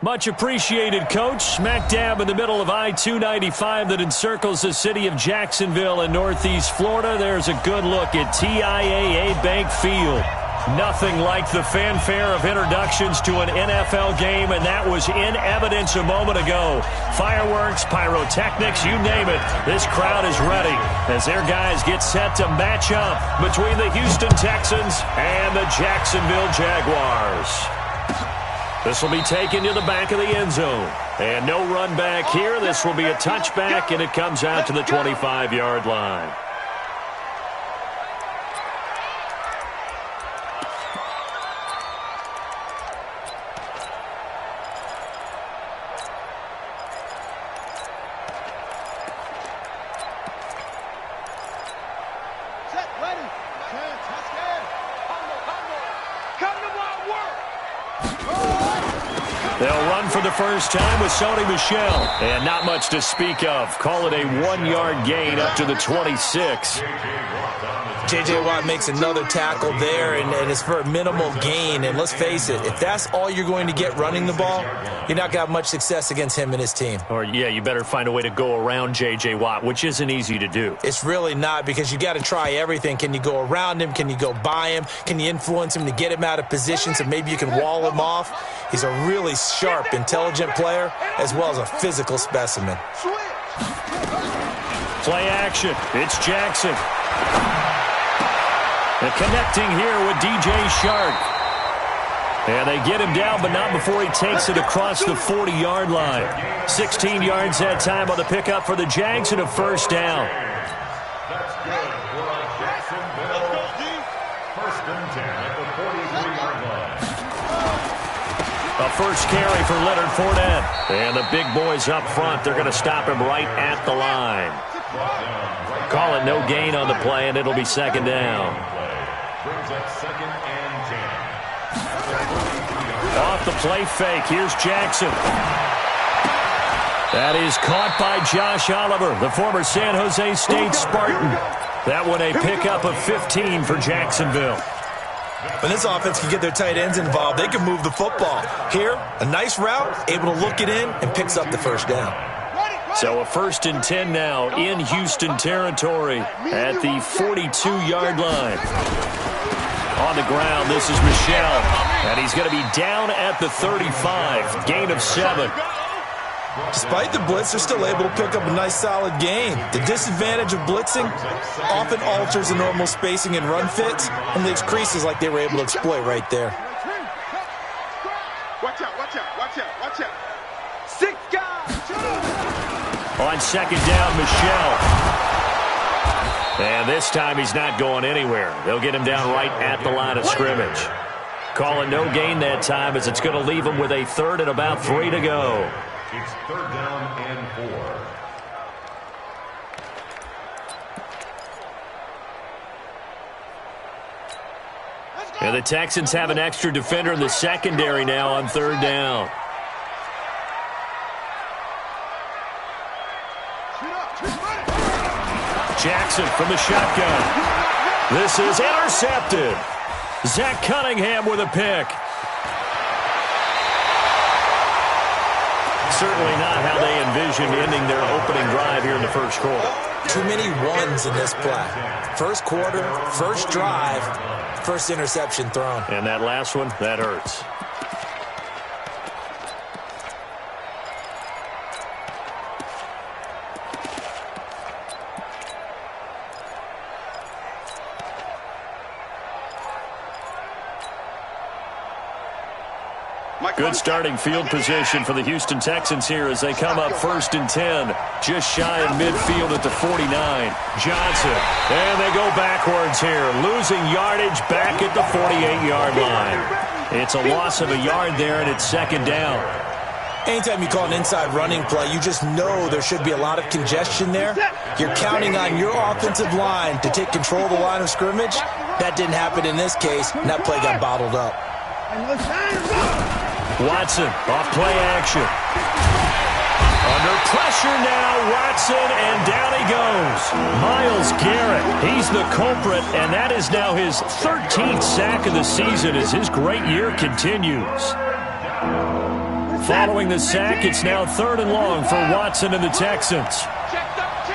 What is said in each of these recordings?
Much appreciated, Coach. Smack dab in the middle of I-295 that encircles the city of Jacksonville in Northeast Florida. There's a good look at TIAA Bank Field. Nothing like the fanfare of introductions to an NFL game, and that was in evidence a moment ago. Fireworks, pyrotechnics, you name it. This crowd is ready as their guys get set to match up between the Houston Texans and the Jacksonville Jaguars. This will be taken to the back of the end zone. And no run back here. This will be a touchback, and it comes out to the 25-yard line. They'll run for the first time with Sony Michel. And not much to speak of. Call it a 1-yard gain up to the 26. J.J. Watt makes another tackle there, and it's for a minimal gain. And let's face it, if that's all you're going to get running the ball, you're not going to have much success against him and his team. Or, yeah, you better find a way to go around J.J. Watt, which isn't easy to do. It's really not, because you got to try everything. Can you go around him? Can you go by him? Can you influence him to get him out of position so maybe you can wall him off? He's a really sharp, intelligent player, as well as a physical specimen. Play action. It's Jackson. And connecting here with DJ Shark. And they get him down, but not before he takes it across the 40-yard line. 16 yards that time on the pickup for the Jags and a first down. That's good for Jacksonville. First and 10 at the 43-yard line. A first carry for Leonard Fournette. And the big boys up front, they're going to stop him right at the line. Call it no gain on the play, and it'll be second down. Brings up second and 10. Off the play fake, here's Jackson. That is caught by Josh Oliver, the former San Jose State Spartan. That one a pickup of 15 for Jacksonville. When this offense can get their tight ends involved, they can move the football. Here, a nice route, able to look it in, and picks up the first down. So a first and 10 now in Houston territory at the 42-yard line. On the ground, this is Michel, and he's going to be down at the 35, gain of 7. Despite the blitz, they're still able to pick up a nice solid gain. The disadvantage of blitzing often alters the normal spacing and run fits and leaves creases like they were able to exploit right there. Watch out, watch out, watch out, watch out. 6 guys. On second down, Michel. And this time he's not going anywhere. They'll get him down right at the line of scrimmage. Call it no gain that time, as it's going to leave him with a third and about 3 to go. It's third down and 4. And the Texans have an extra defender in the secondary now on third down. Jackson from the shotgun. This is intercepted. Zach Cunningham with a pick. Certainly not how they envisioned ending their opening drive here in the first quarter. Too many ones in this play. First quarter, first drive, first interception thrown. And that last one, that hurts. Good starting field position for the Houston Texans here as they come up first and 10. Just shy of midfield at the 49. Johnson. And they go backwards here. Losing yardage back at the 48-yard line. It's a loss of a yard there, and it's second down. Anytime you call an inside running play, you just know there should be a lot of congestion there. You're counting on your offensive line to take control of the line of scrimmage. That didn't happen in this case, and that play got bottled up. Watson off play action. Under pressure now, Watson, and down he goes. Myles Garrett, he's the culprit, and that is now his 13th sack of the season as his great year continues. Following the sack, it's now 3rd and long for Watson and the Texans. Check 13.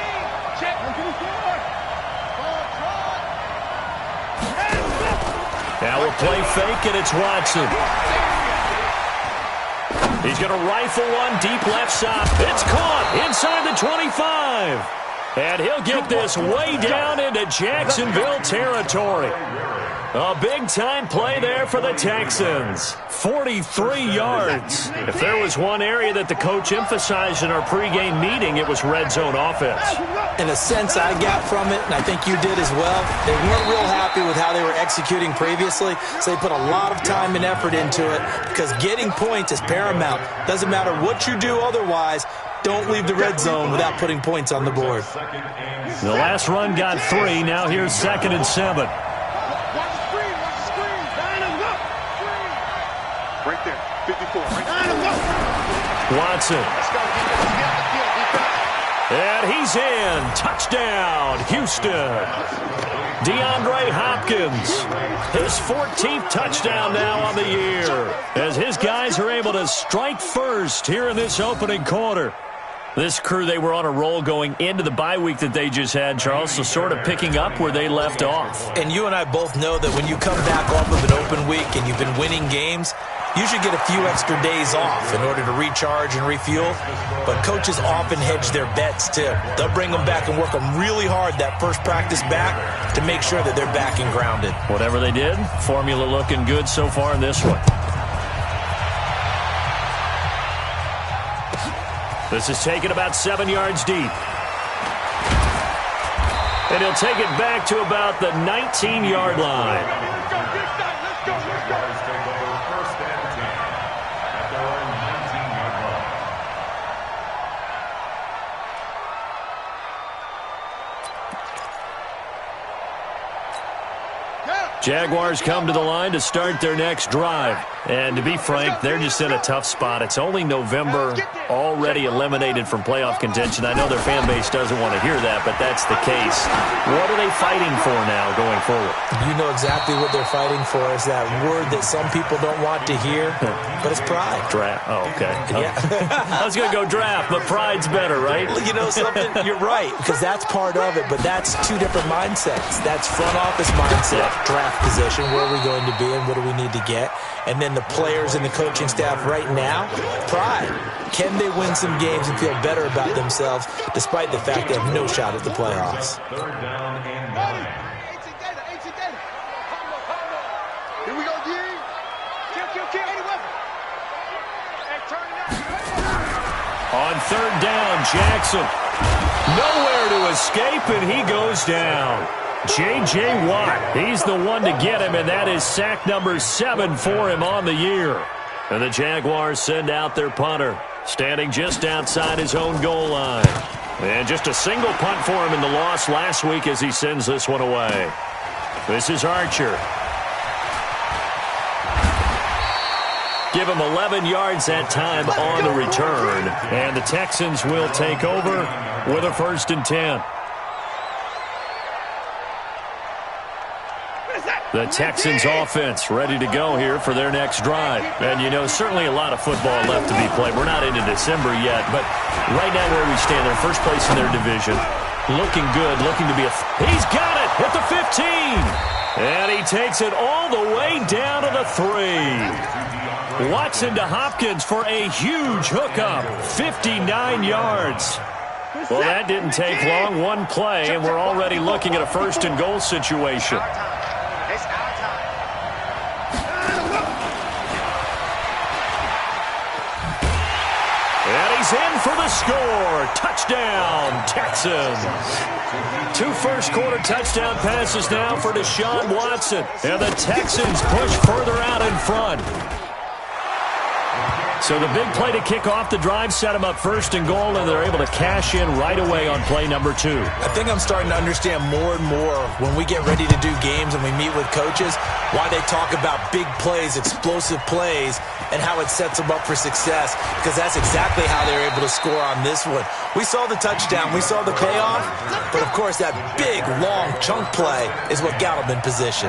Check. Now we'll play fake, and it's Watson. He's going to rifle one deep left side. It's caught inside the 25. And he'll get this way down into Jacksonville territory. A big-time play there for the Texans. 43 yards. If there was one area that the coach emphasized in our pregame meeting, it was red zone offense. In a sense, I got from it, and I think you did as well, they weren't real happy with how they were executing previously, so they put a lot of time and effort into it because getting points is paramount. Doesn't matter what you do otherwise, don't leave the red zone without putting points on the board. The last run got 3. Now here's 2nd and 7. Right there, 54. Right. Watson. And he's in. Touchdown, Houston. DeAndre Hopkins. His 14th touchdown now on the year as his guys are able to strike first here in this opening quarter. This crew, they were on a roll going into the bye week that they just had, Charles, so sort of picking up where they left off. And you and I both know that when you come back off of an open week and you've been winning games, you should get a few extra days off in order to recharge and refuel. But coaches often hedge their bets, too. They'll bring them back and work them really hard that first practice back to make sure that they're back and grounded. Whatever they did, formula looking good so far in this one. This is taken about 7 yards deep. And he'll take it back to about the 19-yard line. Let's go. Jaguars take over 1st and 10 at their own 19-yard line. Jaguars come to the line to start their next drive. And to be frank, they're just in a tough spot. It's only November, already eliminated from playoff contention. I know their fan base doesn't want to hear that, but that's the case. What are they fighting for now going forward? You know exactly what they're fighting for. Is that word that some people don't want to hear, but it's pride. Draft. Oh, okay. Yeah. I was going to go draft, but pride's better, right? You know something? You're right, because that's part of it, but that's two different mindsets. That's front office mindset, draft position, where are we going to be and what do we need to get? And then the players and the coaching staff right now, pride. Can they win some games and feel better about themselves despite the fact they have no shot at the playoffs? 3rd down and 9. Here we go, G. Kill. Any weapon. Hey, turn it up. On 3rd down, Jackson. Nowhere to escape, and he goes down. J.J. Watt, he's the one to get him, and that is sack number 7 for him on the year. And the Jaguars send out their punter, standing just outside his own goal line. And just a single punt for him in the loss last week as he sends this one away. This is Archer. Give him 11 yards that time on the return. And the Texans will take over with a 1st and 10. The Texans offense ready to go here for their next drive. And, you know, certainly a lot of football left to be played. We're not into December yet, but right now where we stand, they're first place in their division. Looking good, looking to be He's got it at the 15. And he takes it all the way down to the 3. Watson to Hopkins for a huge hookup. 59 yards. Well, that didn't take long. One play, and we're already looking at a 1st and goal situation. He's in for the score. Touchdown, Texans. 2 first-quarter touchdown passes now for Deshaun Watson. And the Texans push further out in front. So the big play to kick off the drive set them up 1st and goal, and they're able to cash in right away on play number 2. I think I'm starting to understand more and more when we get ready to do games and we meet with coaches why they talk about big plays, explosive plays, and how it sets them up for success, because that's exactly how they were able to score on this one. We saw the touchdown, we saw the payoff, but of course that big, long chunk play is what got them in position.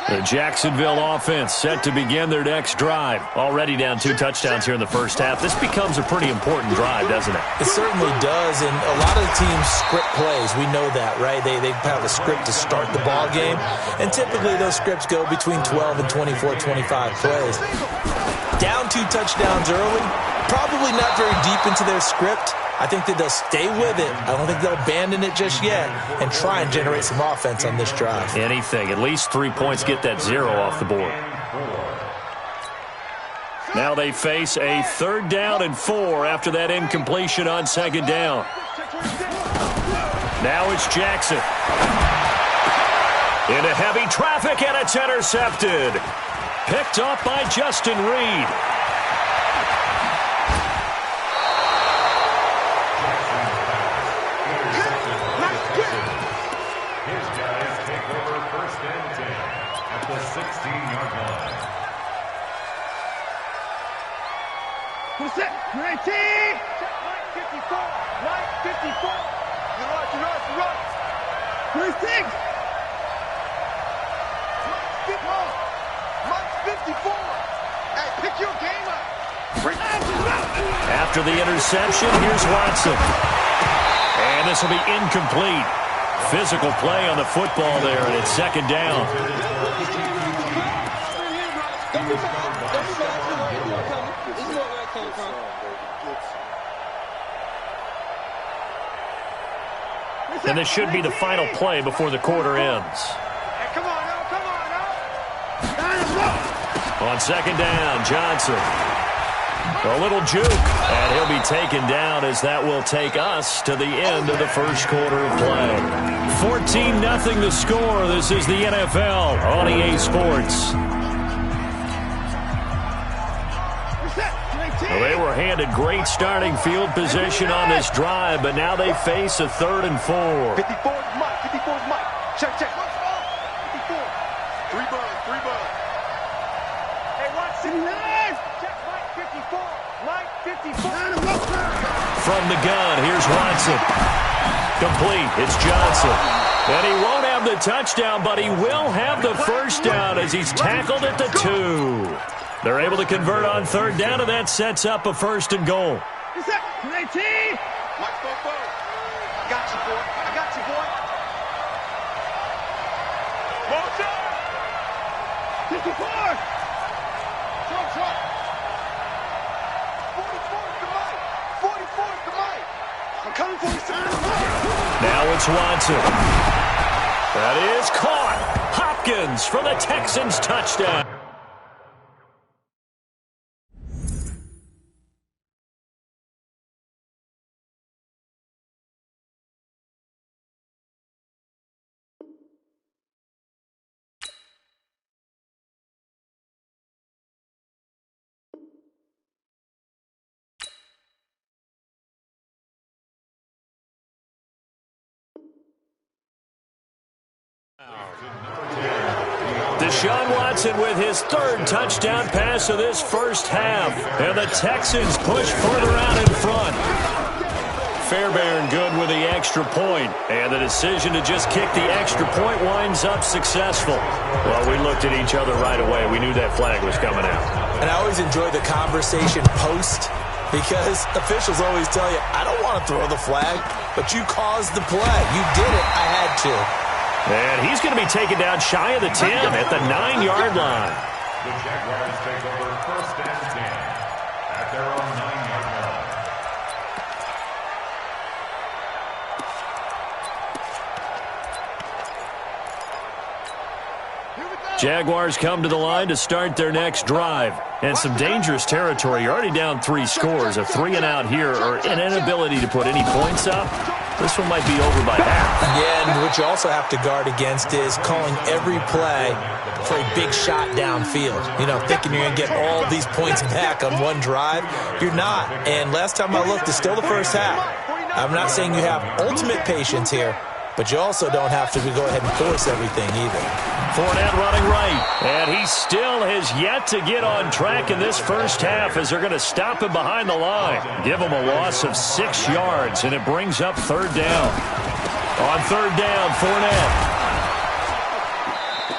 The Jacksonville offense set to begin their next drive. Already down 2 touchdowns here in the first half. This becomes a pretty important drive, doesn't it? It certainly does, and a lot of the teams script plays. We know that, right? They have a script to start the ball game, and typically those scripts go between 12 and 24, 25 plays. Down 2 touchdowns early, probably not very deep into their script. I think that they'll stay with it. I don't think they'll abandon it just yet and try and generate some offense on this drive. Anything. At least 3 points, get that 0 off the board. Now they face a 3rd down and 4 after that incompletion on 2nd down. Now it's Jackson. Into heavy traffic, and it's intercepted. Picked off by Justin Reed. What's that? 19! Mike 54! Mike 54! You run! 26! Mike 54! Hey, pick your game up! After the interception, here's Watson. And this will be incomplete. Physical play on the football there, and it's 2nd down. And this should be the final play before the quarter ends. Hey, come on now! On 2nd down, Johnson. A little juke, and he'll be taken down as that will take us to the end of the first quarter of play. 14-0 the score. This is the NFL on EA Sports. Well, they were handed great starting field position on this drive, but now they face a 3rd and 4. 54 is Mike. 54 is Mike. Check. 54. 3 balls. Hey, Watson. Check Mike 54. Mike 54. From the gun, here's Watson. Complete. It's Johnson. And he won't have the touchdown, but he will have the first down as he's tackled at the 2. They're able to convert on 3rd down, and that sets up a 1st and goal. 19. Mike 4. I got you, boy. Motion. 54. Truck. 44 is the Mike. 44 is the Mike. I'm coming for you, son. Now it's Watson. That is caught. Hopkins for the Texans touchdown. Deshaun Watson with his 3rd touchdown pass of this first half. And the Texans push further out in front. Fairbairn good with the extra point. And the decision to just kick the extra point winds up successful. Well, we looked at each other right away. We knew that flag was coming out. And I always enjoy the conversation post, because officials always tell you, I don't want to throw the flag, but you caused the play. You did it. I had to. And he's going to be taken down shy of the 10 at the 9-yard line. The Jaguars take over 1st and 10 at their own 9-yard line. Jaguars come to the line to start their next drive. And some dangerous territory. You're already down 3 scores. A 3-and-out here, or an inability to put any points up. This one might be over by half. Yeah, and what you also have to guard against is calling every play for a big shot downfield. You know, thinking you're going to get all these points back on one drive. You're not. And last time I looked, it's still the first half. I'm not saying you have ultimate patience here, but you also don't have to go ahead and force everything either. Fournette running right, and he still has yet to get on track in this first half as they're going to stop him behind the line. Give him a loss of 6 yards, and it brings up 3rd down. On 3rd down, Fournette.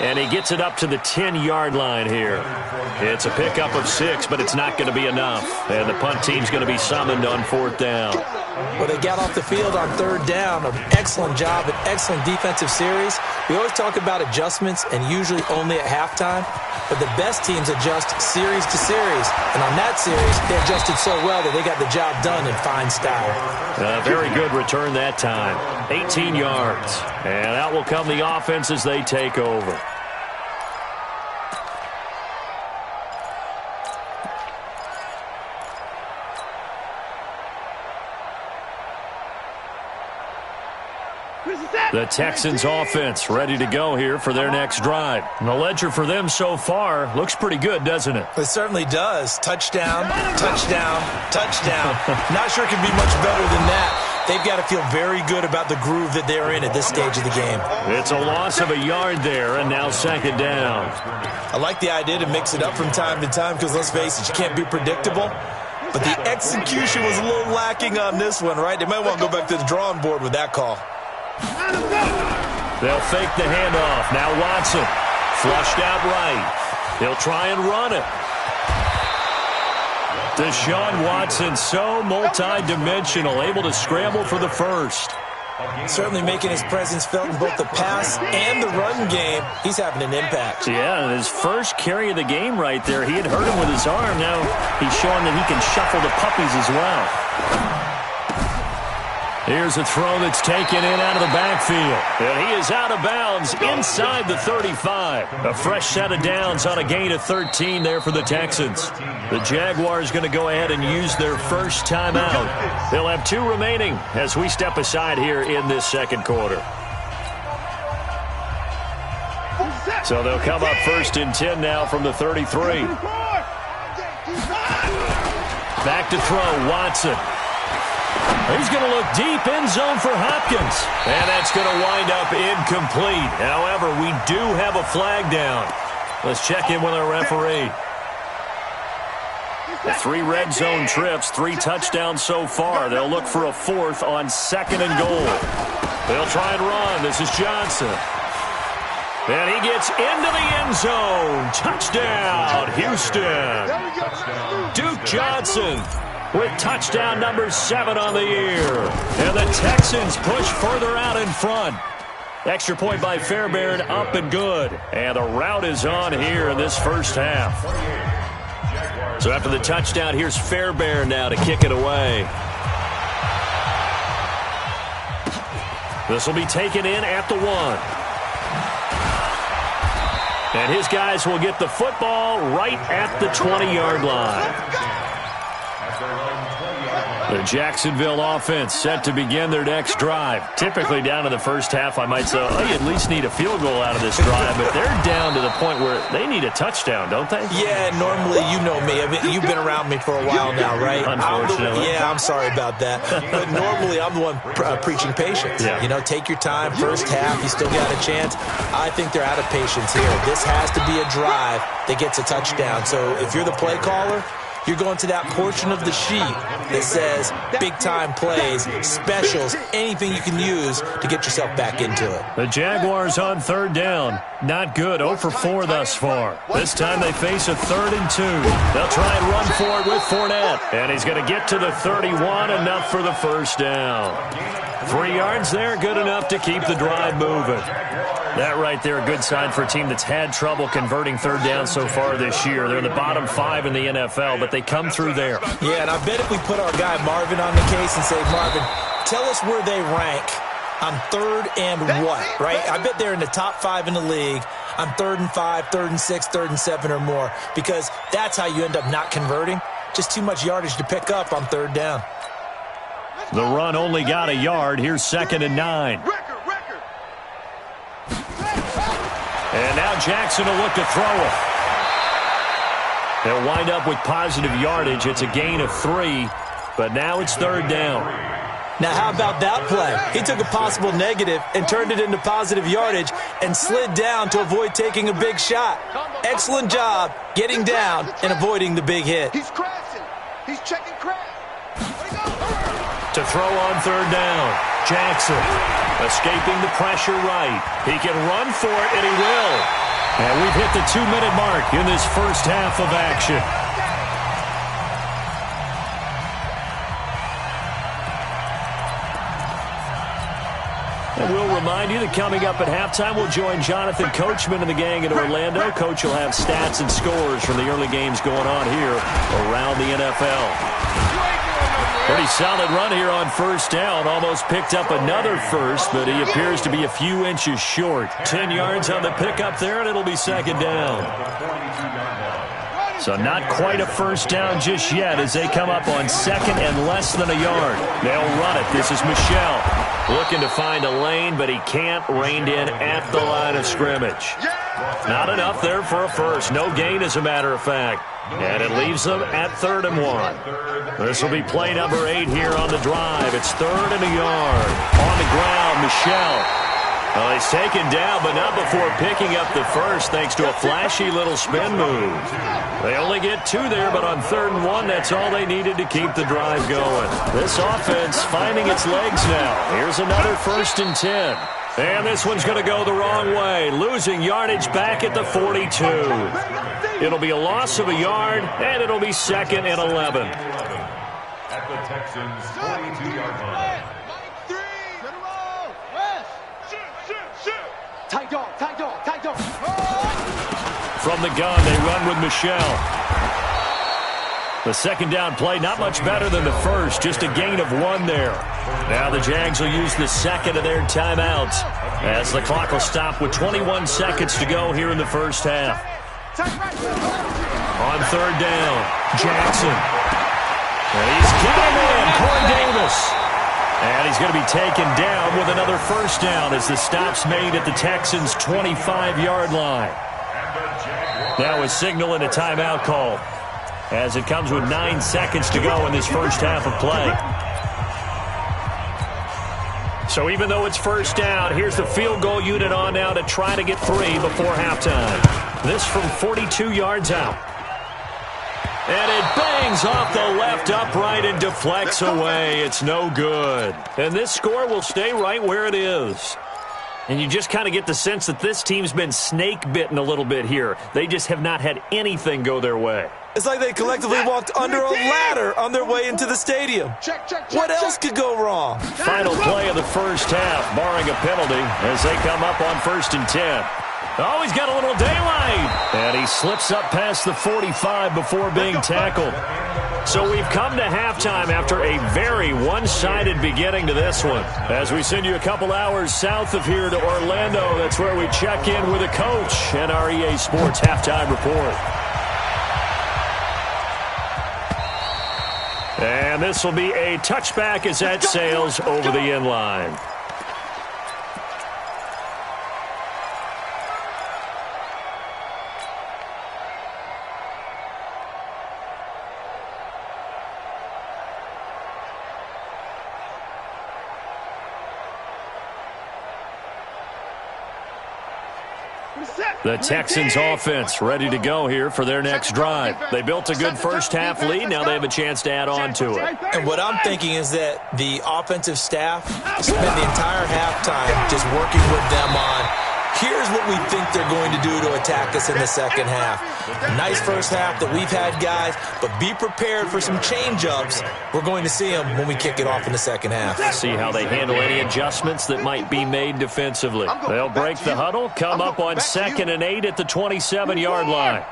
And he gets it up to the 10-yard line here. It's a pickup of 6, but it's not going to be enough. And the punt team's going to be summoned on 4th down. Well, they got off the field on 3rd down. An excellent job, an excellent defensive series. We always talk about adjustments, and usually only at halftime. But the best teams adjust series to series. And on that series, they adjusted so well that they got the job done in fine style. Very good return that time. 18 yards. And out will come the offense as they take over. The Texans offense ready to go here for their next drive. And the ledger for them so far looks pretty good, doesn't it? It certainly does. Touchdown, touchdown, touchdown. Not sure it could be much better than that. They've got to feel very good about the groove that they're in at this stage of the game. It's a loss of a yard there, and now 2nd down. I like the idea to mix it up from time to time because, let's face it, you can't be predictable. But the execution was a little lacking on this one, right? They might want to go back to the drawing board with that call. They'll fake the handoff. Now Watson, flushed out right. He'll try and run it. Deshaun Watson, so multi-dimensional, able to scramble for the first. Certainly making his presence felt in both the pass and the run game. He's having an impact. Yeah, his first carry of the game right there. He had hurt him with his arm. Now he's showing that he can shuffle the puppies as well. Here's a throw that's taken in out of the backfield. And he is out of bounds inside the 35. A fresh set of downs on a gain of 13 there for the Texans. The Jaguars going to go ahead and use their first timeout. They'll have 2 remaining as we step aside here in this 2nd quarter. So they'll come up 1st and 10 now from the 33. Back to throw, Watson. He's going to look deep, end zone for Hopkins. And that's going to wind up incomplete. However, we do have a flag down. Let's check in with our referee. 3 red zone trips, 3 touchdowns so far. They'll look for a 4th on 2nd and goal. They'll try and run. This is Johnson. And he gets into the end zone. Touchdown, Houston. Duke Johnson with touchdown number 7 on the year. And the Texans push further out in front. Extra point by Fairbairn, up and good. And the route is on here in this first half. So after the touchdown, here's Fairbairn now to kick it away. This will be taken in at the 1. And his guys will get the football right at the 20-yard line. The Jacksonville offense set to begin their next drive. Typically down to the first half, I might say, oh, you at least need a field goal out of this drive. But they're down to the point where they need a touchdown, don't they? Yeah, normally, you know me. I mean, you've been around me for a while now, right? Unfortunately. I'm sorry about that. But normally, I'm the one preaching patience. Yeah. You know, take your time. First half, you still got a chance. I think they're out of patience here. This has to be a drive that gets a touchdown. So if you're the play caller, you're going to that portion of the sheet that says big-time plays, specials, anything you can use to get yourself back into it. The Jaguars on 3rd down. Not good. 0 for 4 thus far. This time they face a 3rd and 2. They'll try and run for it with Fournette. And he's going to get to the 31, enough for the first down. 3 yards there, good enough to keep the drive moving. That right there, a good sign for a team that's had trouble converting 3rd down so far this year. They're in the bottom 5 in the NFL, but they come through there. Yeah, and I bet if we put our guy Marvin on the case and say, Marvin, tell us where they rank on 3rd and what, right? I bet they're in the top 5 in the league on 3rd and 5, 3rd and 6, 3rd and 7 or more, because that's how you end up not converting. Just too much yardage to pick up on 3rd down. The run only got a yard. Here's 2nd and 9. And now Jackson will look to throw it. They'll wind up with positive yardage. It's a gain of 3, but now it's 3rd down. Now, how about that play? He took a possible negative and turned it into positive yardage and slid down to avoid taking a big shot. Excellent job getting down and avoiding the big hit. He's crashing. He's checking crash. To throw on 3rd down, Jackson escaping the pressure right. He can run for it, and he will. And we've hit the 2-minute mark in this first half of action. And we'll remind you that coming up at halftime, we'll join Jonathan Coachman and the gang in Orlando. Coach will have stats and scores from the early games going on here around the NFL. Pretty solid run here on first down. Almost picked up another first, but he appears to be a few inches short. 10 yards on the pickup there, and it'll be second down. So not quite a first down just yet as they come up on second and less than a yard. They'll run it. This is Michel looking to find a lane, but he can't. Reined in at the line of scrimmage. Not enough there for a first. No gain, as a matter of fact. And it leaves them at 3rd and 1. This will be play number 8 here on the drive. It's 3rd and a yard. On the ground, Michel. Well, he's taken down, but not before picking up the first thanks to a flashy little spin move. They only get 2 there, but on 3rd and 1, that's all they needed to keep the drive going. This offense finding its legs now. Here's another 1st and 10. And this one's going to go the wrong way, losing yardage back at the 42. It'll be a loss of a yard, and it'll be 2nd and 11. At the Texans' 42-yard line. Tight dog, tight dog, tight dog. From the gun, they run with Michel. The second down play, not much better than the first, just a gain of 1 there. Now the Jags will use the second of their timeouts as the clock will stop with 21 seconds to go here in the first half. On 3rd down, Jackson. And he's got him in, Corey Davis. And he's going to be taken down with another first down as the stop's made at the Texans' 25-yard line. Now a signal and a timeout call as it comes with 9 seconds to go in this first half of play. So even though it's first down, here's the field goal unit on now to try to get 3 before halftime. This from 42 yards out. And it bangs off the left upright and deflects away. It's no good. And this score will stay right where it is. And you just kind of get the sense that this team's been snake-bitten a little bit here. They just have not had anything go their way. It's like they collectively walked under a ladder on their way into the stadium. What else could go wrong? Final play of the first half, barring a penalty, as they come up on 1st and 10. Oh, he's got a little daylight. And he slips up past the 45 before being tackled. So we've come to halftime after a very one-sided beginning to this one. As we send you a couple hours south of here to Orlando, that's where we check in with a coach and our EA Sports Halftime Report. And this will be a touchback as that sails over the end line. The Texans offense ready to go here for their next drive. They built a good first half lead. Now they have a chance to add on to it. And what I'm thinking is that the offensive staff spend the entire halftime just working with them on, here's what we think they're going to do to attack us in the second half. A nice first half that we've had, guys, but be prepared for some change-ups. We're going to see them when we kick it off in the second half. See how they handle any adjustments that might be made defensively. They'll break the huddle, come up on 2nd and 8 at the 27-yard line.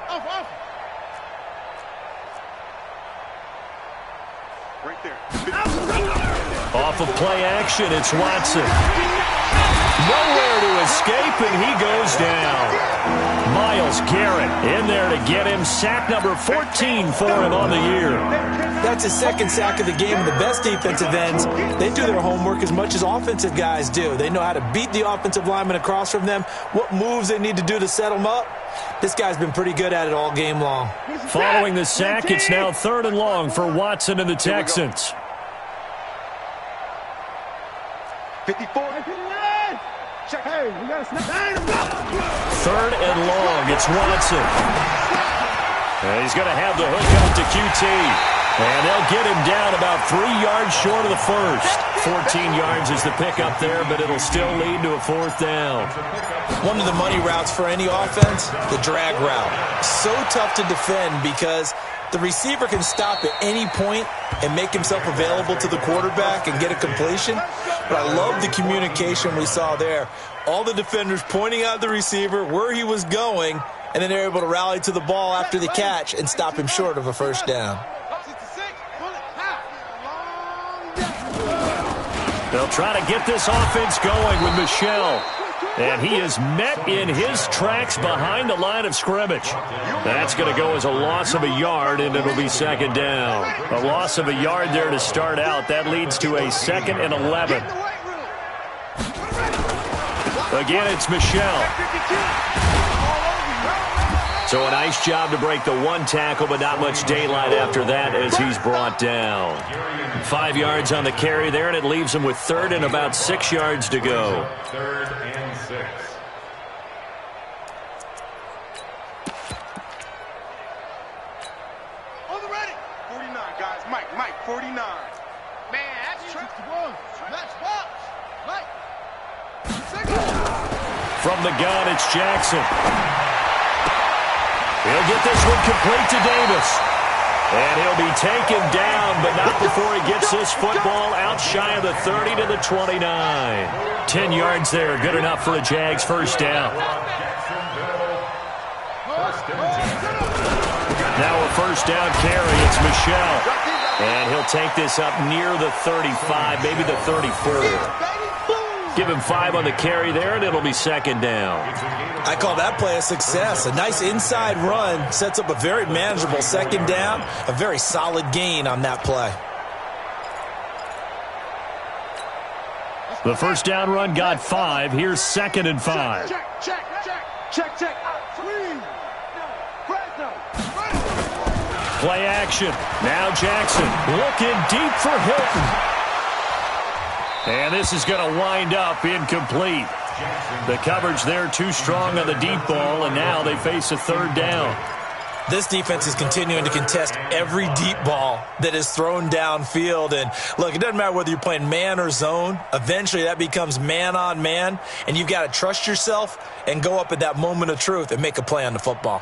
Off of play action, it's Watson. Nowhere to escape, and he goes down. Myles Garrett in there to get him. Sack number 14 for him on the year. That's his second sack of the game. And the best defensive ends, they do their homework as much as offensive guys do. They know how to beat the offensive lineman across from them, what moves they need to do to set them up. This guy's been pretty good at it all game long. Following the sack, it's now 3rd and long for Watson and the Texans. 54. Hey, we got a snap. 3rd and long. It's Watson. And he's going to have the hook out to QT. And they'll get him down about 3 yards short of the first. 14 yards is the pickup there, but it'll still lead to a 4th down. One of the money routes for any offense, the drag route. So tough to defend because the receiver can stop at any point and make himself available to the quarterback and get a completion. But I love the communication we saw there. All the defenders pointing out the receiver, where he was going, and then they're able to rally to the ball after the catch and stop him short of a 1st down. They'll try to get this offense going with Michel. And he is met in his tracks behind the line of scrimmage. That's going to go as a loss of a yard, and it'll be 2nd down. A loss of a yard there to start out. That leads to a 2nd and 11. Again, it's Michel. So a nice job to break the 1 tackle, but not much daylight after that as he's brought down. 5 yards on the carry there, and it leaves him with 3rd and about 6 yards to go. 3rd and 6. On the ready. 49, guys. Mike, 49. Man, that's true. Let's box. Mike. From the gun, it's Jackson. He'll get this one complete to Davis. And he'll be taken down, but not before he gets this football out shy of the 30 to the 29. 10 yards there, good enough for a Jags 1st down. Now a 1st down carry, it's Michel. And he'll take this up near the 35, maybe the 34. Give him 5 on the carry there, and it'll be 2nd down. I call that play a success. A nice inside run sets up a very manageable 2nd down, a very solid gain on that play. The 1st down run got 5. Here's 2nd and 5. Check. Play action. Now Jackson looking deep for Hilton. And this is going to wind up incomplete. The coverage there too strong on the deep ball, and now they face a 3rd down. This defense is continuing to contest every deep ball that is thrown downfield. And look, it doesn't matter whether you're playing man or zone. Eventually that becomes man on man, and you've got to trust yourself and go up at that moment of truth and make a play on the football.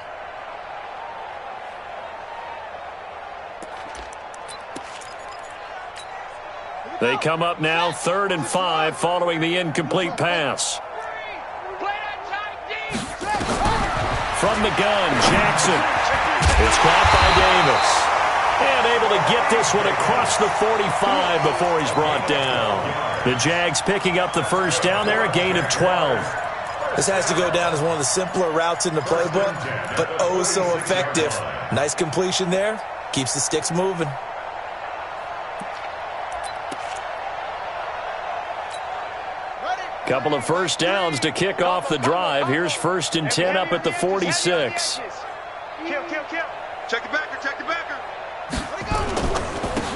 They come up now 3rd and 5 following the incomplete pass. From the gun, Jackson. It's caught by Davis. And able to get this one across the 45 before he's brought down. The Jags picking up the 1st down there, a gain of 12. This has to go down as one of the simpler routes in the playbook, but oh so effective. Nice completion there. Keeps the sticks moving. Couple of 1st downs to kick off the drive. Here's 1st and 10 up at the 46. Kill. Check the backer.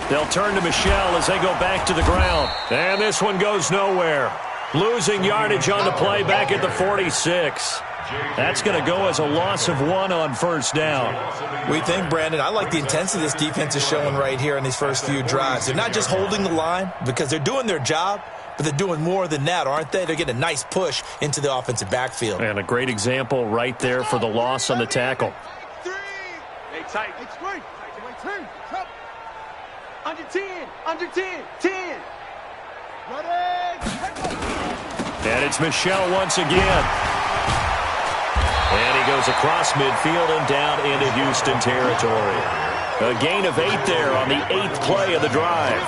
They'll turn to Michel as they go back to the ground. And this one goes nowhere. Losing yardage on the play back at the 46. That's going to go as a loss of 1 on 1st down. We think, Brandon, I like the intensity this defense is showing right here in these first few drives. They're not just holding the line because they're doing their job, but they're doing more than that, aren't they? They're getting a nice push into the offensive backfield. And a great example right there for the loss on the tackle. Hey, tight. Under 10. 10. And it's Michel once again. And he goes across midfield and down into Houston territory. A gain of 8 there on the 8th play of the drive.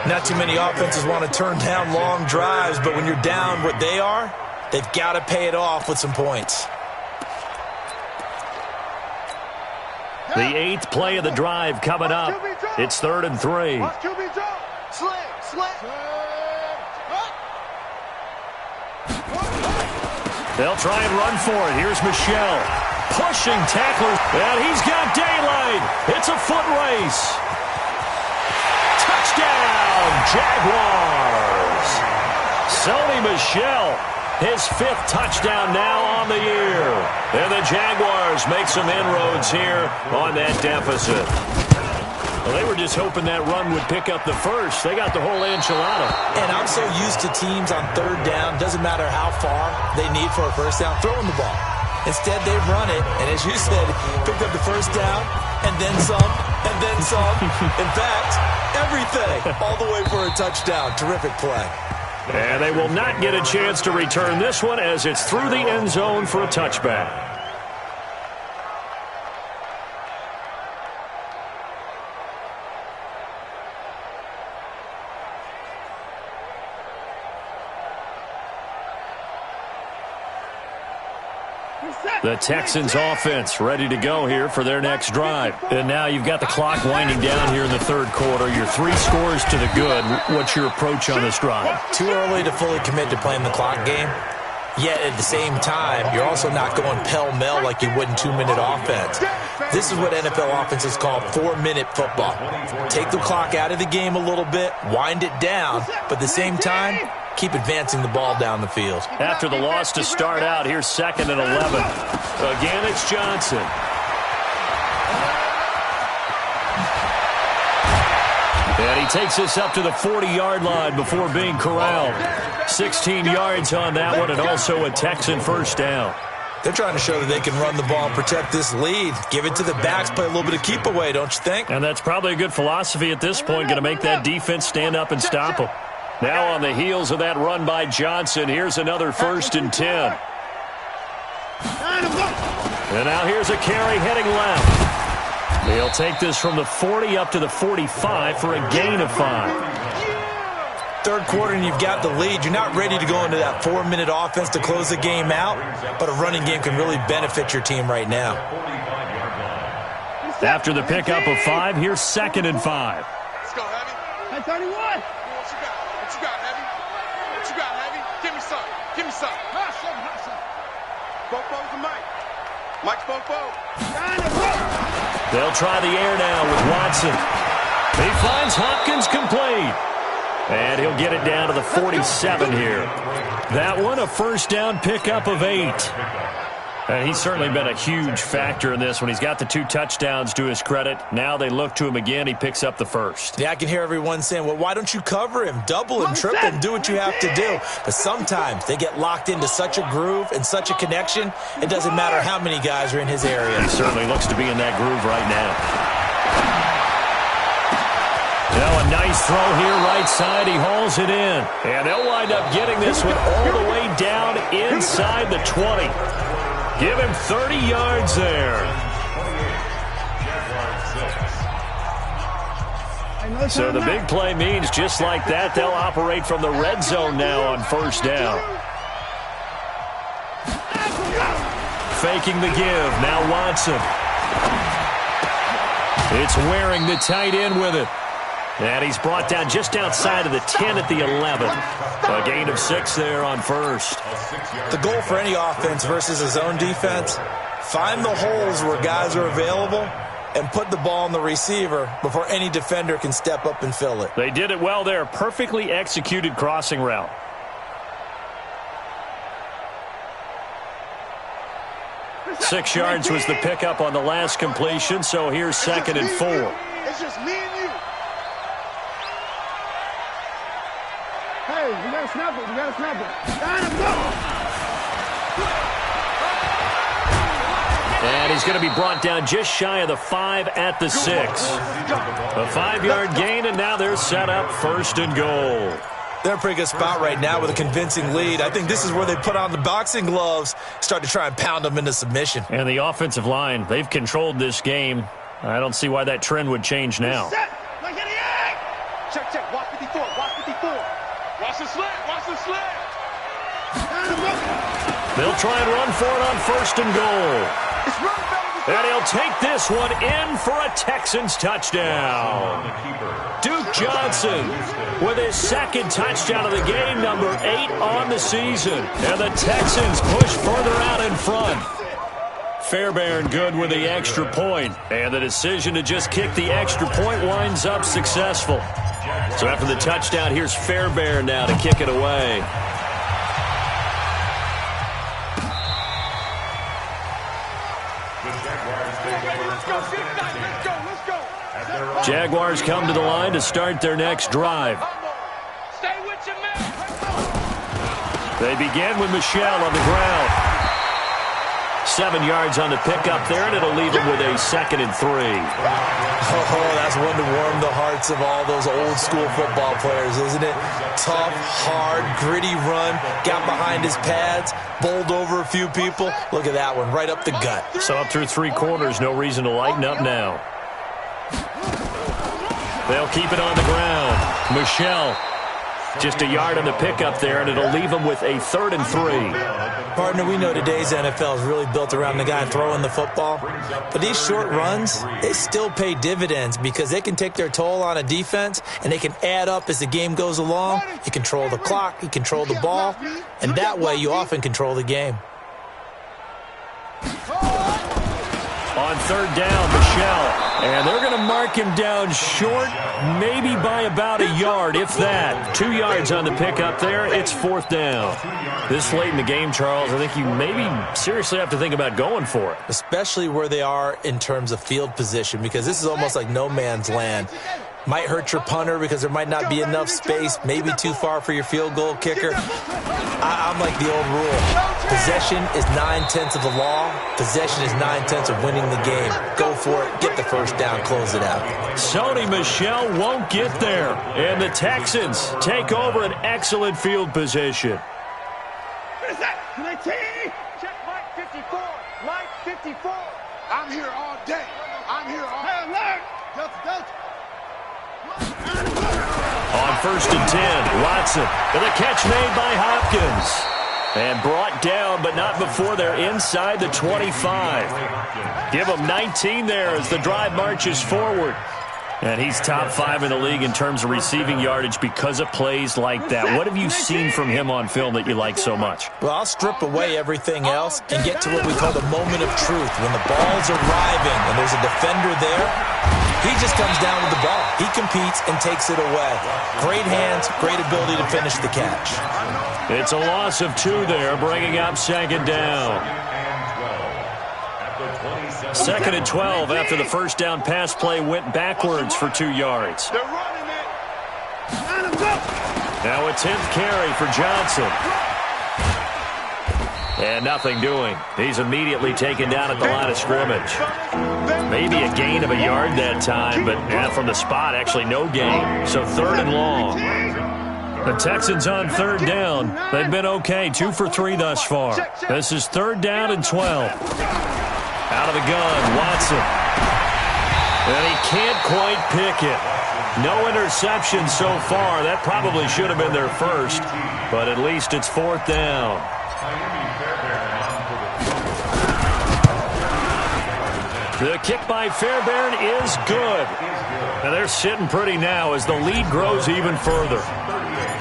Not too many offenses want to turn down long drives, but when you're down what they are, they've got to pay it off with some points. The 8th play of the drive coming up. It's 3rd and 3. They'll try and run for it. Here's Michel. Pushing tacklers. And he's got daylight. It's a foot race. Touchdown, Jaguars. Sony Michel, his 5th touchdown now on the year. And the Jaguars make some inroads here on that deficit. Well, they were just hoping that run would pick up the first. They got the whole enchilada. And I'm so used to teams on third down, doesn't matter how far they need for a first down, throwing the ball. Instead, they run it, and as you said, picked up the first down, and then some, and then some. In fact, everything, all the way for a touchdown. Terrific play. And they will not get a chance to return this one as it's through the end zone for a touchback. The Texans offense ready to go here for their next drive. And now you've got the clock winding down here in the third quarter. You're 3 scores to the good. What's your approach on this drive? Too early to fully commit to playing the clock game. Yet at the same time, you're also not going pell-mell like you would in 2-minute offense. This is what NFL offenses call 4-minute football. Take the clock out of the game a little bit, wind it down, but at the same time, keep advancing the ball down the field. After the loss to start out, here's 2nd and 11. Again, it's Johnson. And he takes us up to the 40-yard line before being corralled. 16 yards on that one, and also a Texan first down. They're trying to show that they can run the ball and protect this lead. Give it to the backs, play a little bit of keep away, don't you think? And that's probably a good philosophy at this point, going to make that defense stand up and stop them. Now on the heels of that run by Johnson, here's another 1st and 10. And now here's a carry heading left. He'll take this from the 40 up to the 45 for a gain of 5. Third quarter and you've got the lead. You're not ready to go into that 4-minute offense to close the game out, but a running game can really benefit your team right now. After the pickup of 5, here's 2nd and 5. Let's go, Heavy. 31. What you got? What you got, Heavy? What you got, Heavy? Give me some. Give me some. Hot some, hot some. Bofo's the mic. Mike's Bofo. They'll try the air now with Watson. He finds Hopkins complete. And he'll get it down to the 47 here. That one, a first down pickup of 8. And he's certainly been a huge factor in this when he's got the 2 touchdowns to his credit. Now they look to him again. He picks up the first. Yeah, I can hear everyone saying, well, why don't you cover him, double him, triple him, do what you have to do. But sometimes they get locked into such a groove and such a connection, it doesn't matter how many guys are in his area. He certainly looks to be in that groove right now. Now a nice throw here right side. He hauls it in. And they'll wind up getting this one all the way down inside the 20. Give him 30 yards there. So the big play means just like that, they'll operate from the red zone now on first down. Faking the give. Now Watson. It's Waring, the tight end, with it. And he's brought down just outside of the 10 at the 11. A gain of 6 there on first. The goal for any offense versus his own defense, find the holes where guys are available and put the ball on the receiver before any defender can step up and fill it. They did it well there. Perfectly executed crossing route. Six yards was the pickup on the last completion, so here's 2nd and 4. It's just me and you. Hey, we gotta snap it. We gotta snap it. And he's going to be brought down just shy of the 5 at the 6. A 5-yard gain, and now they're set up 1st and goal. They're in a pretty good spot right now with a convincing lead. I think this is where they put on the boxing gloves, start to try and pound them into submission. And the offensive line, they've controlled this game. I don't see why that trend would change now. Check, check. Watch 54. Watch 54. Watch the slant. Watch the slant. They'll try and run for it on 1st and goal. It's run, fellas. And he'll take this one in for a Texans touchdown. Duke Johnson with his 2nd touchdown of the game, number 8 on the season. And the Texans push further out in front. Fairbairn good with the extra point. And the decision to just kick the extra point winds up successful. So after the touchdown, here's Fairbairn now to kick it away. Let's go. Let's go. Jaguars come to the line to start their next drive. Stay with your man. They begin with Michel on the ground. 7 yards on the pickup there, and it'll leave him with a 2nd and 3. Oh, that's one to warm the hearts of all those old school football players, isn't it? Tough, hard, gritty run, got behind his pads, bowled over a few people. Look at that one, right up the gut. So up through 3 quarters, no reason to lighten up now. They'll keep it on the ground. Michel, just a yard on the pickup there, and it'll leave him with a 3rd and 3. Partner, we know today's NFL is really built around the guy throwing the football. But these short runs, they still pay dividends because they can take their toll on a defense, and they can add up as the game goes along. You control the clock, you control the ball, and that way you often control the game. On 3rd down, Michel. And they're going to mark him down short, maybe by about a yard, if that. 2 yards on the pickup there. It's 4th down. This late in the game, Charles, I think you maybe seriously have to think about going for it. Especially where they are in terms of field position, because this is almost like no man's land. Might hurt your punter because there might not be enough space, maybe too far for your field goal kicker. I'm like the old rule. Possession is 9/10 of the law. Possession is 9/10 of winning the game. Go for it, get the first down, close it out. Sony Michel won't get there. And the Texans take over an excellent field position. What is that? Can I see? Check Mike 54. Mike 54. I'm here all day. I'm here all day. Hey, alert! Delta. On 1st and 10, Watson with a catch made by Hopkins. And brought down, but not before they're inside the 25. Give them 19 there as the drive marches forward. And he's top 5 in the league in terms of receiving yardage because of plays like that. What have you seen from him on film that you like so much? Well, I'll strip away everything else and get to what we call the moment of truth. When the ball's arriving and there's a defender there, he just comes down with the ball. He competes and takes it away. Great hands, great ability to finish the catch. It's a loss of 2 there, bringing up 2nd down. 2nd and 12 after the first down pass play went backwards for 2 yards. They're running it. Now a 10th carry for Johnson. And nothing doing. He's immediately taken down at the line of scrimmage. Maybe a gain of a yard that time, but from the spot, actually no gain. So 3rd and long. The Texans on 3rd down. They've been okay, 2 for 3 thus far. This is 3rd down and 12. Out of the gun, Watson. And he can't quite pick it. No interception so far. That probably should have been their first, but at least it's 4th down. The kick by Fairbairn is good. And they're sitting pretty now as the lead grows even further.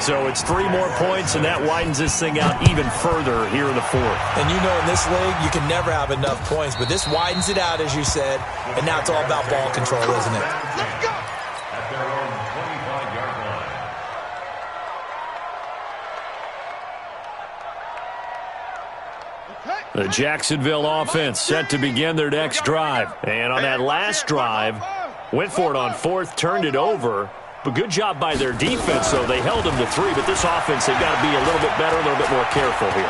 So it's 3 more points, and that widens this thing out even further here in the 4th. And you know in this league, you can never have enough points, but this widens it out, as you said, and now it's all about ball control, isn't it? Let's go. At their own 25-yard line. The Jacksonville offense set to begin their next drive. And on that last drive, went for it on 4th, turned it over. But good job by their defense, though. They held them to 3, but this offense, they've got to be a little bit better, a little bit more careful here.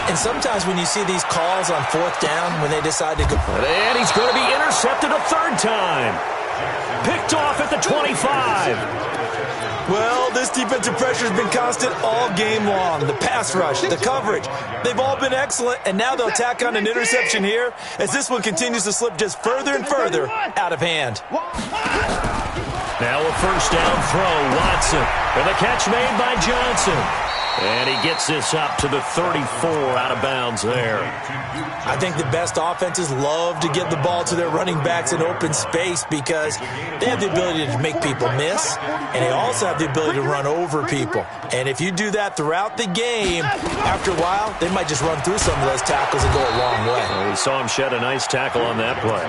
And sometimes when you see these calls on 4th down, when they decide to go... And he's going to be intercepted a 3rd time. Picked off at the 25. Well, this defensive pressure has been constant all game long. The pass rush, the coverage, they've all been excellent, and now they'll tack on an interception here as this one continues to slip just further and further out of hand. Now a 1st down throw, Watson, with a catch made by Johnson. And he gets this up to the 34 out of bounds there. I think the best offenses love to get the ball to their running backs in open space because they have the ability to make people miss, and they also have the ability to run over people. And if you do that throughout the game, after a while, they might just run through some of those tackles and go a long way. Well, we saw him shed a nice tackle on that play.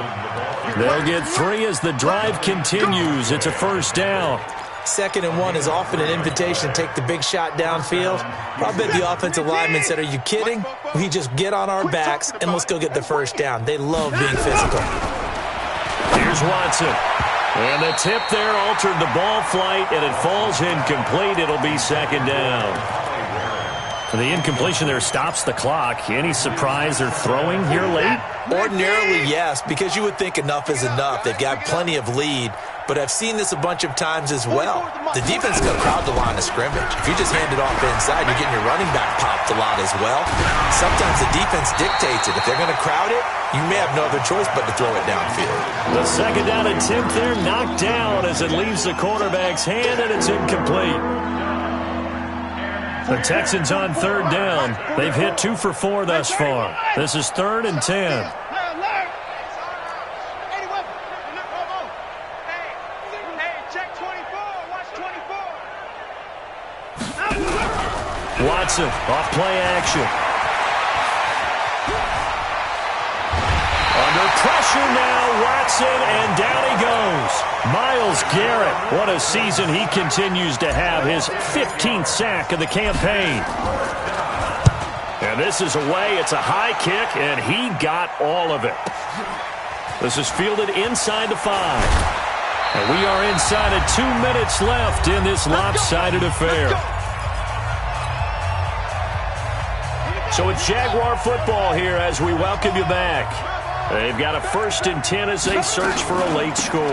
They'll get 3 as the drive continues. It's a 1st down. 2nd and 1 is often an invitation to take the big shot downfield. I bet the offensive lineman said, are you kidding? We just get on our backs and let's go get the 1st down. They love being physical. Here's Watson. And the tip there altered the ball flight, and it falls incomplete. It'll be second down. The incompletion there stops the clock. Any surprise they're throwing here late? Ordinarily, yes, because you would think enough is enough. They've got plenty of lead, but I've seen this a bunch of times as well. The defense is going to crowd the line of scrimmage. If you just hand it off inside, you're getting your running back popped a lot as well. Sometimes the defense dictates it. If they're going to crowd it, you may have no other choice but to throw it downfield. The second down attempt there knocked down as it leaves the quarterback's hand, and it's incomplete. The Texans on third down. They've hit 2 for 4 thus far. This is 3rd and 10. Watson off play action. Under pressure now, Watson, and down he goes. Myles Garrett, what a season he continues to have, his 15th sack of the campaign. And this is away, it's a high kick, and he got all of it. This is fielded inside the 5. And we are inside of 2 minutes left in this lopsided affair. So it's Jaguar football here as we welcome you back. They've got a 1st and 10 as they search for a late score.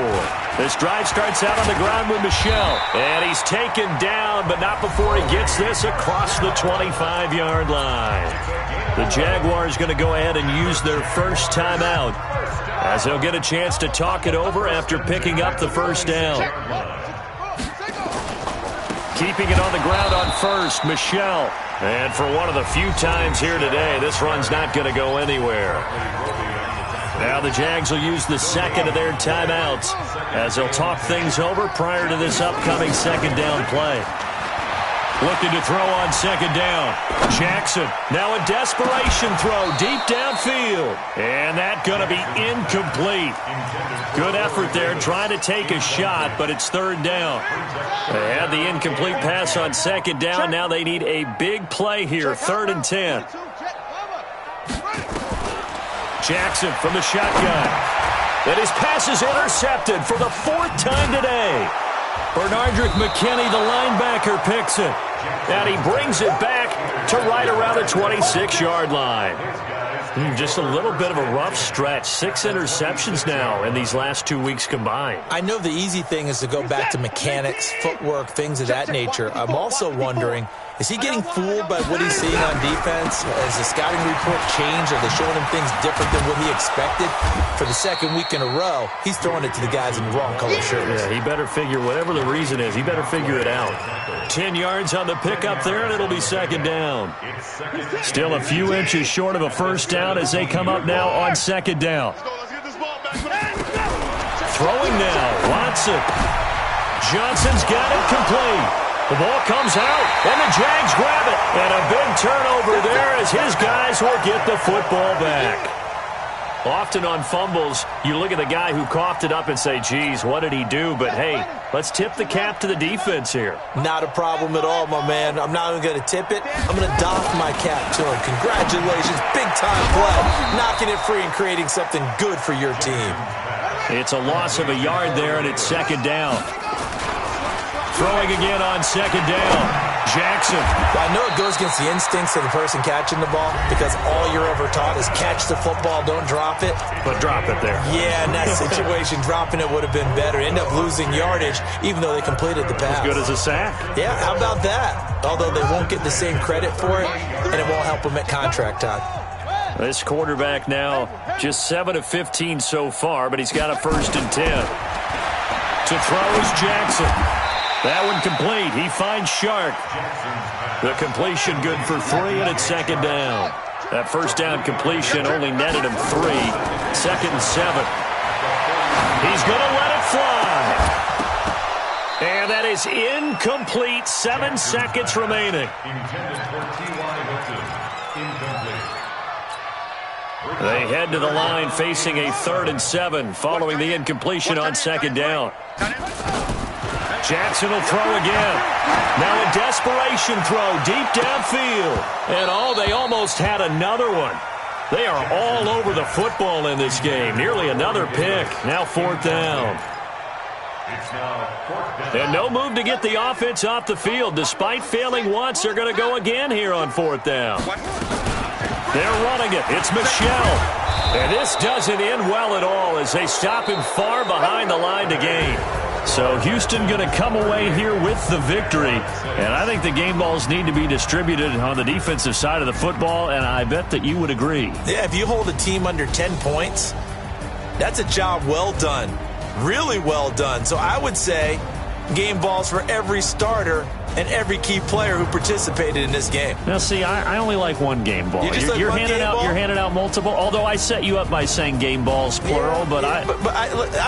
This drive starts out on the ground with Michel. And he's taken down, but not before he gets this across the 25-yard line. The Jaguars going to go ahead and use their first timeout as they'll get a chance to talk it over after picking up the first down. Keeping it on the ground on first, Michel. And for one of the few times here today, this run's not going to go anywhere. Now the Jags will use the second of their timeouts as they'll talk things over prior to this upcoming second down play. Looking to throw on second down. Jackson, now a desperation throw deep downfield. And that's going to be incomplete. Good effort there trying to take a shot, but it's 3rd down. They had the incomplete pass on second down. Now they need a big play here, 3rd and 10. Jackson from the shotgun. And his pass is intercepted for the 4th time today. Bernardrick McKinney, the linebacker, picks it. And he brings it back to right around the 26-yard line. Just a little bit of a rough stretch. 6 interceptions now in these last 2 weeks combined. I know the easy thing is to go back to mechanics, footwork, things of that nature. I'm also wondering, is he getting fooled by what he's seeing on defense? Has the scouting report changed? Are they showing him things different than what he expected? For the 2nd week in a row, he's throwing it to the guys in the wrong color shirts. Yeah, he better figure, whatever the reason is, he better figure it out. 10 yards on the pickup there, and it'll be second down. Still a few inches short of a first down as they come up now on second down. Throwing now, Watson. Johnson's got it complete. The ball comes out, and the Jags grab it. And a big turnover there as his guys will get the football back. Often on fumbles, you look at the guy who coughed it up and say, geez, what did he do? But, hey, let's tip the cap to the defense here. Not a problem at all, my man. I'm not even going to tip it. I'm going to doff my cap to him. Congratulations. Big-time play. Knocking it free and creating something good for your team. It's a loss of a yard there, and it's second down. Throwing again on second down. Jackson. I know it goes against the instincts of the person catching the ball because all you're ever taught is catch the football, don't drop it. But drop it there. Yeah, in that situation, dropping it would have been better. End up losing yardage even though they completed the pass. As good as a sack. Yeah, how about that? Although they won't get the same credit for it, and it won't help them at contract time. This quarterback now just 7 of 15 so far, but he's got a 1st and 10. To throw is Jackson. That one complete. He finds Shark. The completion good for 3, and it's second down. That first down completion only netted him 3. 2nd and 7. He's going to let it fly. And that is incomplete. 7 seconds remaining. They head to the line facing a 3rd and 7 following the incompletion on second down. Jackson will throw again. Now a desperation throw deep downfield. And they almost had another one. They are all over the football in this game. Nearly another pick. Now 4th down. It's now 4th down. And no move to get the offense off the field. Despite failing once, they're going to go again here on 4th down. They're running it. It's Michelle. And this doesn't end well at all as they stop him far behind the line to gain. So Houston going to come away here with the victory. And I think the game balls need to be distributed on the defensive side of the football, and I bet that you would agree. Yeah, if you hold a team under 10 points, that's a job well done. Really well done. So I would say game balls for every starter and every key player who participated in this game. Now, see, I only like one game ball. You're handing out multiple. Although I set you up by saying game balls plural, but I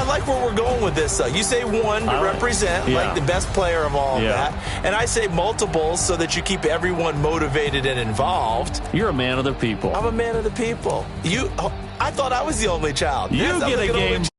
like where we're going with this. Though you say one to represent like the best player of all of that, and I say multiples so that you keep everyone motivated and involved. You're a man of the people. I'm a man of the people. I thought I was the only child. You get a game